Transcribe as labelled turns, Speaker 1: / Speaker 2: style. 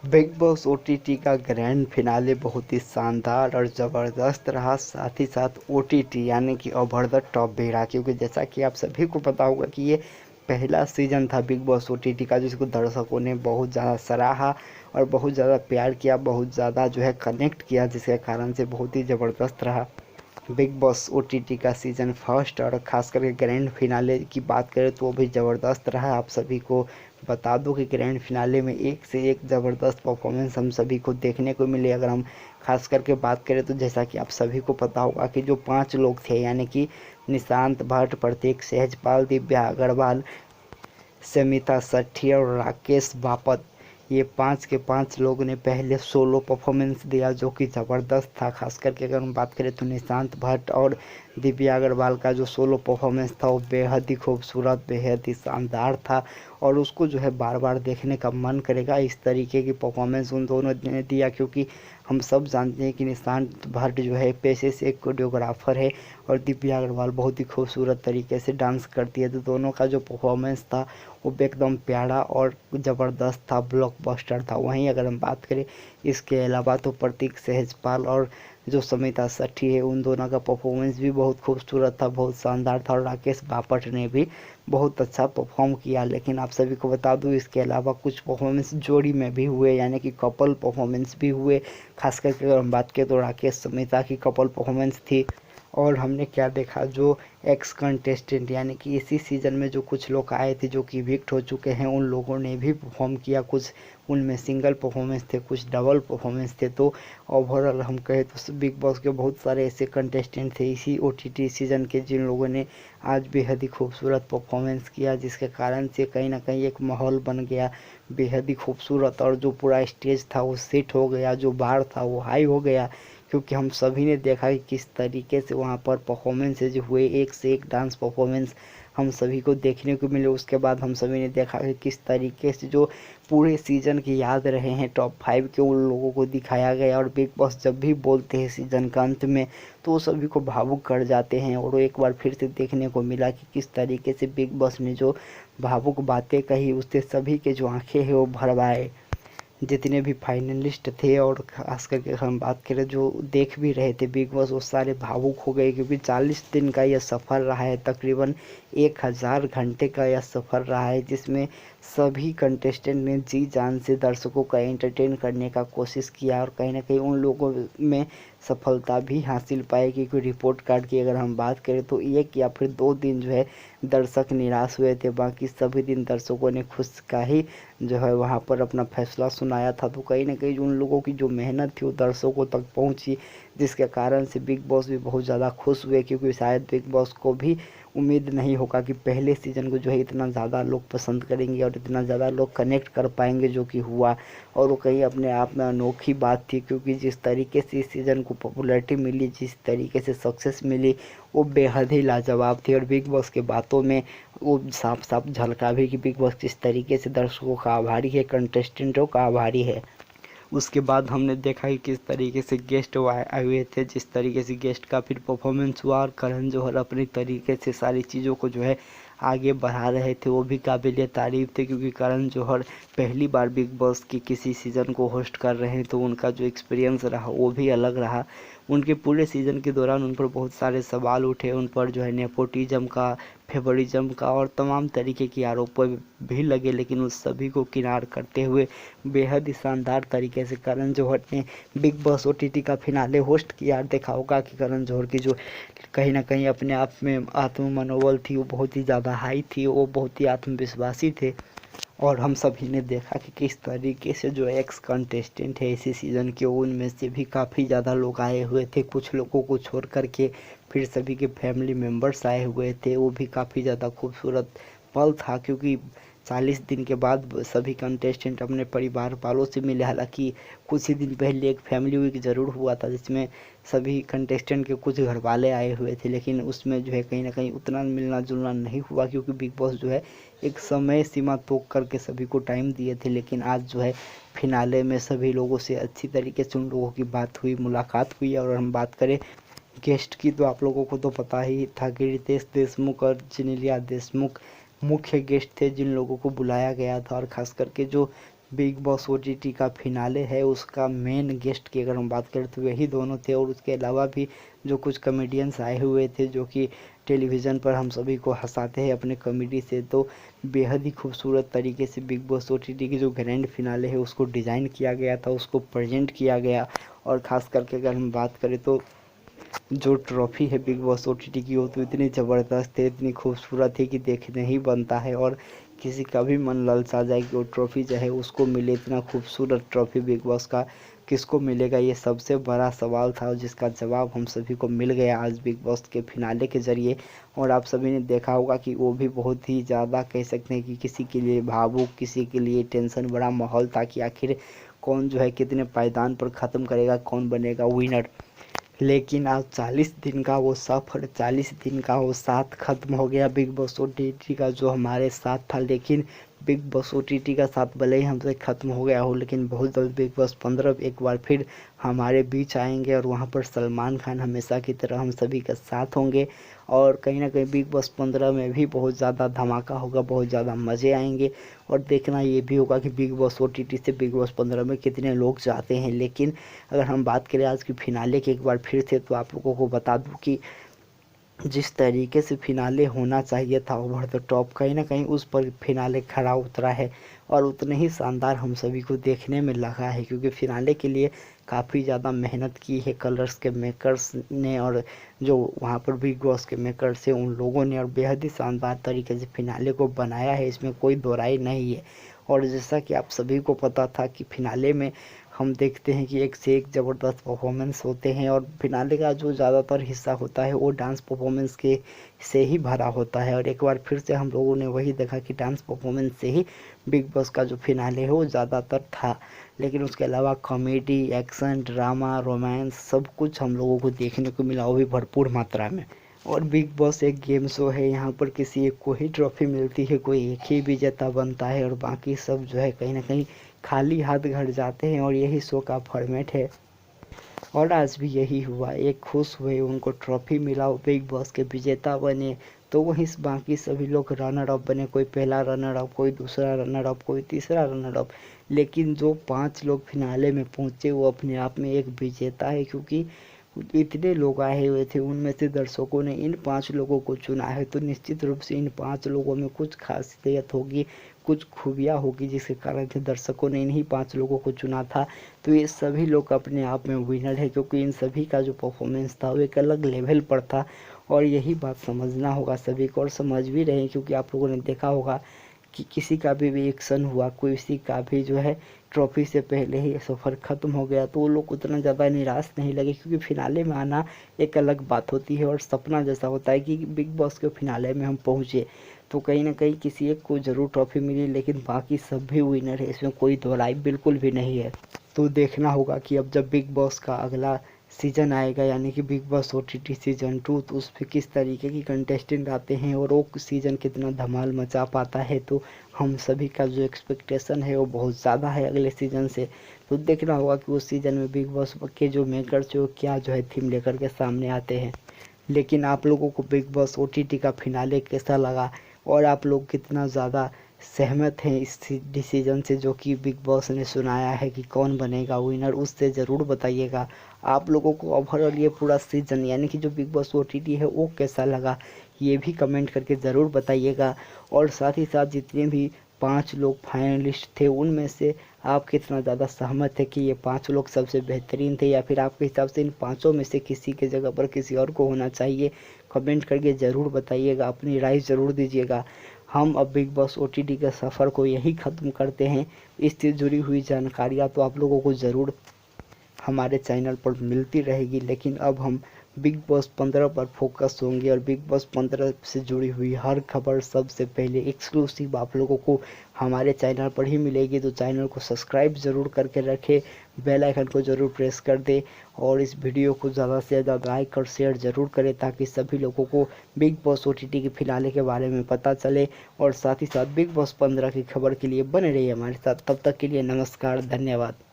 Speaker 1: Big boss OTT का grand finale बहुत ही शानदार और ज़बरदस्त रहा। साथ ही साथ ओटीटी यानी कि ओवर द टॉप भी रहा, क्योंकि जैसा कि आप सभी को पता होगा कि ये पहला सीज़न था बिग बॉस ओटीटी का, जिसको दर्शकों ने बहुत ज़्यादा सराहा और बहुत ज़्यादा प्यार किया, बहुत ज़्यादा जो है कनेक्ट किया, जिसके कारण से बहुत ही ज़बरदस्त रहा बिग बॉस ओटीटी का सीज़न फर्स्ट। और ख़ास करके ग्रैंड फिनाले की बात करें तो वो भी ज़बरदस्त रहा। आप सभी को बता दूं कि ग्रैंड फिनाले में एक से एक ज़बरदस्त परफॉर्मेंस हम सभी को देखने को मिले। अगर हम खास करके बात करें तो जैसा कि आप सभी को पता होगा कि जो 5 लोग थे, यानी कि निशांत भट्ट, प्रतीक सहजपाल, दिव्या अग्रवाल, समिता सेठी और राकेश बापत, ये 5 के 5 लोगों ने पहले सोलो परफॉर्मेंस दिया जो कि ज़बरदस्त था। खास करके अगर हम बात करें तो निशांत भट्ट और दिव्या अग्रवाल का जो सोलो परफॉर्मेंस था वो बेहद ही खूबसूरत, बेहद ही शानदार था और उसको जो है बार बार देखने का मन करेगा। इस तरीके की परफॉर्मेंस उन दोनों ने दिया, क्योंकि हम सब जानते हैं कि निशांत भट्ट जो है पेशे से एक कोरियोग्राफर है और दिव्या अग्रवाल बहुत ही खूबसूरत तरीके से डांस करती है। तो दोनों का जो परफॉर्मेंस था वो भी एकदम प्यारा और ज़बरदस्त था, ब्लॉकबस्टर था। वहीं अगर हम बात करें इसके अलावा तो प्रतीक सहजपाल और जो समिता सेठी है, उन दोनों का परफॉर्मेंस भी बहुत खूबसूरत था, बहुत शानदार था और राकेश बापट ने भी बहुत अच्छा परफॉर्म किया। लेकिन आप सभी को बता दूं इसके अलावा कुछ परफॉर्मेंस जोड़ी में भी हुए, यानी कि कपल परफॉर्मेंस भी हुए। खास करके अगर हम बात करें तो राकेश समिता की कपल परफॉर्मेंस थी। और हमने क्या देखा, जो एक्स कंटेस्टेंट यानी कि इसी सीज़न में जो कुछ लोग आए थे जो कि इविक्ट हो चुके हैं, उन लोगों ने भी परफॉर्म किया। कुछ उनमें सिंगल परफॉर्मेंस थे, कुछ डबल परफॉर्मेंस थे। तो ओवरऑल हम कहें तो बिग बॉस के बहुत सारे ऐसे कंटेस्टेंट थे इसी ओटीटी सीज़न के जिन लोगों ने आज बेहद ही खूबसूरत परफॉर्मेंस किया, जिसके कारण से कहीं ना कहीं एक माहौल बन गया बेहद ही खूबसूरत। और जो पूरा स्टेज था वो सेट हो गया, जो बार था वो हाई हो गया, क्योंकि हम सभी ने देखा कि किस तरीके से वहाँ पर परफॉर्मेंसेज हुए, एक से एक डांस परफॉर्मेंस हम सभी को देखने को मिले। उसके बाद हम सभी ने देखा कि किस तरीके से जो पूरे सीज़न की याद रहे हैं टॉप 5 के, उन लोगों को दिखाया गया। और बिग बॉस जब भी बोलते हैं सीज़न का अंत में तो वो सभी को भावुक कर जाते हैं, और वो एक बार फिर से देखने को मिला कि किस तरीके से बिग बॉस ने जो भावुक बातें कही उससे सभी के जो आंखें हैं वो भर आए। जितने भी फाइनलिस्ट थे और खास करके हम बात करें जो देख भी रहे थे बिग बॉस, वो सारे भावुक हो गए, क्योंकि 40 दिन का यह सफ़र रहा है, तकरीबन 1000 घंटे का यह सफ़र रहा है, जिसमें सभी कंटेस्टेंट ने जी जान से दर्शकों का एंटरटेन करने का कोशिश किया और कहीं ना कहीं उन लोगों में सफलता भी हासिल पाई। क्योंकि रिपोर्ट कार्ड की अगर हम बात करें तो 1 या फिर 2 दिन जो है दर्शक निराश हुए थे, बाकी सभी दिन दर्शकों ने खुश का ही जो है वहाँ पर अपना फैसला सुनाया था। तो कहीं ना कहीं उन लोगों की जो मेहनत थी वो दर्शकों तक पहुँची, जिसके कारण से बिग बॉस भी बहुत ज़्यादा खुश हुए, क्योंकि शायद बिग बॉस को भी उम्मीद नहीं होगा कि पहले सीज़न को जो है इतना ज़्यादा लोग पसंद करेंगे और इतना ज़्यादा लोग कनेक्ट कर पाएंगे, जो कि हुआ। और वो कहीं अपने आप में अनोखी बात थी, क्योंकि जिस तरीके से इस सीज़न को पॉपुलैरिटी मिली, जिस तरीके से सक्सेस मिली, वो बेहद ही लाजवाब थी। और बिग बॉस के बातों में वो साफ साफ झलका भी कि बिग बॉस किस तरीके से दर्शकों का आभारी है, कंटेस्टेंटों का आभारी है। उसके बाद हमने देखा कि किस तरीके से गेस्ट आए हुए थे, जिस तरीके से गेस्ट का फिर परफॉर्मेंस हुआ, और करण जौहर अपनी तरीके से सारी चीज़ों को जो है आगे बढ़ा रहे थे, वो भी काबिल तारीफ़ थे। क्योंकि करण जौहर पहली बार बिग बॉस की किसी सीज़न को होस्ट कर रहे हैं, तो उनका जो एक्सपीरियंस रहा वो भी अलग रहा। उनके पूरे सीज़न के दौरान उन पर बहुत सारे सवाल उठे, उन पर जो है नेपोटिज्म का, फेवरिज्म का और तमाम तरीके की आरोप भी लगे, लेकिन उस सभी को किनार करते हुए बेहद ही शानदार तरीके से करण जौहर ने बिग बॉस ओटीटी का फिनाले होस्ट किया। देखा होगा कि करण जौहर की जो कहीं ना कहीं अपने आप में आत्म मनोबल थी वो बहुत ही ज़्यादा हाई थी, वो बहुत ही आत्मविश्वासी थे। और हम सभी ने देखा कि किस तरीके से जो एक्स कंटेस्टेंट है इसी सीज़न के, उनमें से भी काफ़ी ज़्यादा लोग आए हुए थे, कुछ लोगों को छोड़ कर के फिर सभी के फैमिली मेम्बर्स आए हुए थे। वो भी काफ़ी ज़्यादा खूबसूरत पल था, क्योंकि 40 दिन के बाद सभी कंटेस्टेंट अपने परिवार वालों से मिले। हालांकि कुछ ही दिन पहले एक फैमिली वीक ज़रूर हुआ था, जिसमें सभी कंटेस्टेंट के कुछ घर वाले आए हुए थे, लेकिन उसमें जो है कहीं ना कहीं उतना मिलना जुलना नहीं हुआ, क्योंकि बिग बॉस जो है एक समय सीमा तोड़ करके सभी को टाइम दिए थे। लेकिन आज जो है फिनाले में सभी लोगों से अच्छी तरीके से उन लोगों की बात हुई, मुलाकात हुई। और हम बात करें गेस्ट की तो आप लोगों को तो पता ही था कि रितेश देशमुख और जेनेलिया देशमुख मुख्य गेस्ट थे जिन लोगों को बुलाया गया था। और ख़ास करके जो बिग बॉस ओटीटी का फिनाले है उसका मेन गेस्ट की अगर हम बात करें तो यही दोनों थे, और उसके अलावा भी जो कुछ कॉमेडियंस आए हुए थे जो कि टेलीविज़न पर हम सभी को हंसाते हैं अपने कॉमेडी से। तो बेहद ही खूबसूरत तरीके से बिग बॉस ओटीटी की जो ग्रैंड फिनाले है उसको डिज़ाइन किया गया था, उसको प्रेजेंट किया गया। और ख़ास करके अगर हम बात करें तो जो ट्रॉफ़ी है बिग बॉस ओटीटी की वो तो इतनी ज़बरदस्त है, इतनी खूबसूरत है कि देखने ही बनता है, और किसी का भी मन ललचा जाए कि वो ट्रॉफ़ी जो है उसको मिले। इतना खूबसूरत ट्रॉफ़ी बिग बॉस का किसको मिलेगा, ये सबसे बड़ा सवाल था, और जिसका जवाब हम सभी को मिल गया आज बिग बॉस के फिनाले के ज़रिए। और आप सभी ने देखा होगा कि वो भी बहुत ही ज़्यादा कह सकते हैं कि किसी के लिए भावुक, किसी के लिए टेंशन भरा माहौल था कि आखिर कौन जो है कितने पायदान पर ख़त्म करेगा, कौन बनेगा विनर। लेकिन आज 40 दिन का वो सफ़र, 40 दिन का वो साथ ख़त्म हो गया बिग बॉस ओटीटी का जो हमारे साथ था। लेकिन बिग बॉस ओटीटी का साथ भले ही हमसे ख़त्म हो गया हो, लेकिन बहुत जल्द बिग बॉस 15 एक बार फिर हमारे बीच आएंगे, और वहाँ पर सलमान खान हमेशा की तरह हम सभी के साथ होंगे। और कहीं ना कहीं बिग बॉस 15 में भी बहुत ज़्यादा धमाका होगा, बहुत ज़्यादा मज़े आएंगे। और देखना ये भी होगा कि बिग बॉस ओटीटी से बिग बॉस 15 में कितने लोग जाते हैं। लेकिन अगर हम बात करें आज की फिनाले की एक बार फिर से, तो आप लोगों को बता दूं कि जिस तरीके से फिनाले होना चाहिए था ओवर द टॉप, कहीं ना कहीं उस पर फिनाले खरा उतरा है, और उतने ही शानदार हम सभी को देखने में लगा है। क्योंकि फिनाले के लिए काफ़ी ज़्यादा मेहनत की है कलर्स के मेकर्स ने, और जो वहाँ पर बिग बॉस के मेकर्स हैं उन लोगों ने, और बेहद ही शानदार तरीके से फिनाले को बनाया है, इसमें कोई दो राय नहीं है। और जैसा कि आप सभी को पता था कि फिनाले में हम देखते हैं कि एक से एक ज़बरदस्त परफॉर्मेंस होते हैं, और फिनाले का जो ज़्यादातर हिस्सा होता है वो डांस परफॉर्मेंस के से ही भरा होता है। और एक बार फिर से हम लोगों ने वही देखा कि डांस परफॉर्मेंस से ही बिग बॉस का जो फिनाले है वो ज़्यादातर था। लेकिन उसके अलावा कॉमेडी, एक्शन, ड्रामा, रोमांस सब कुछ हम लोगों को देखने को मिला, वो भी भरपूर मात्रा में। और बिग बॉस एक गेम शो है, यहाँ पर किसी एक को ही ट्रॉफी मिलती है, कोई एक ही विजेता बनता है, और बाकी सब जो है कहीं ना कहीं खाली हाथ घर जाते हैं, और यही शो का फॉर्मेट है। और आज भी यही हुआ, एक खुश हुए, उनको ट्रॉफी मिला, वो बिग बॉस के विजेता बने। तो वहीं बाकी सभी लोग रनर अप बने, कोई पहला रनर अप, कोई दूसरा रनर अप, कोई तीसरा रनर अप। लेकिन जो 5 लोग फिनाले में पहुंचे वो अपने आप में एक विजेता है, क्योंकि इतने लोग आए हुए थे, उनमें से दर्शकों ने इन 5 लोगों को चुना है। तो निश्चित रूप से इन 5 लोगों में कुछ खासियत होगी, कुछ खूबियाँ होगी, जिसके कारण से दर्शकों ने इन्हीं 5 लोगों को चुना था। तो ये सभी लोग अपने आप में विनर है, क्योंकि इन सभी का जो परफॉर्मेंस था वो एक अलग लेवल पर था। और यही बात समझना होगा सभी को, और समझ भी रहे हैं, क्योंकि आप लोगों ने देखा होगा कि किसी का भी रिएक्शन हुआ, किसी का भी जो है ट्रॉफी से पहले ही सफ़र ख़त्म हो गया, तो वो लोग उतना ज़्यादा निराश नहीं लगे, क्योंकि फिनाले में आना एक अलग बात होती है, और सपना जैसा होता है कि बिग बॉस के फिनाले में हम पहुँचे। तो कहीं ना कहीं किसी एक को ज़रूर ट्रॉफी मिली, लेकिन बाकी सब भी विनर है, इसमें कोई दो राय बिल्कुल भी नहीं है। तो देखना होगा कि अब जब बिग बॉस का अगला सीज़न आएगा, यानी कि बिग बॉस ओटीटी सीज़न 2, तो उस पर किस तरीके की कंटेस्टेंट आते हैं, और वो सीज़न कितना धमाल मचा पाता है। तो हम सभी का जो एक्सपेक्टेशन है वो बहुत ज़्यादा है अगले सीज़न से। तो देखना होगा कि उस सीज़न में बिग बॉस के जो मेकर्स जो क्या जो है थीम लेकर के सामने आते हैं। लेकिन आप लोगों को बिग बॉस ओटीटी का फिनाले कैसा लगा, और आप लोग कितना ज़्यादा सहमत हैं इस डिसीजन से जो कि बिग बॉस ने सुनाया है कि कौन बनेगा विनर, उससे ज़रूर बताइएगा। आप लोगों को ओवरऑल ये पूरा सीज़न यानी कि जो बिग बॉस ओटीटी है वो कैसा लगा, ये भी कमेंट करके ज़रूर बताइएगा। और साथ ही साथ जितने भी 5 लोग फाइनलिस्ट थे उनमें से आप कितना ज़्यादा सहमत है कि ये 5 लोग सबसे बेहतरीन थे, या फिर आपके हिसाब से इन पाँचों में से किसी के जगह पर किसी और को होना चाहिए, कमेंट करके ज़रूर बताइएगा, अपनी राय ज़रूर दीजिएगा। हम अब बिग बॉस ओटीटी के सफ़र को यही ख़त्म करते हैं। इससे जुड़ी हुई जानकारियाँ तो आप लोगों को ज़रूर हमारे चैनल पर मिलती रहेगी, लेकिन अब हम बिग बॉस 15 पर फोकस होंगे, और बिग बॉस 15 से जुड़ी हुई हर खबर सबसे पहले एक्सक्लूसिव आप लोगों को हमारे चैनल पर ही मिलेगी। तो चैनल को सब्सक्राइब ज़रूर करके रखें, बेल आइकन को ज़रूर प्रेस कर दें, और इस वीडियो को ज़्यादा से ज़्यादा लाइक और शेयर ज़रूर करें, ताकि सभी लोगों को बिग बॉस ओटीटी के फिनाले के बारे में पता चले। और साथ ही साथ बिग बॉस 15 की खबर के लिए बने रहिए हमारे साथ। तब तक के लिए नमस्कार, धन्यवाद।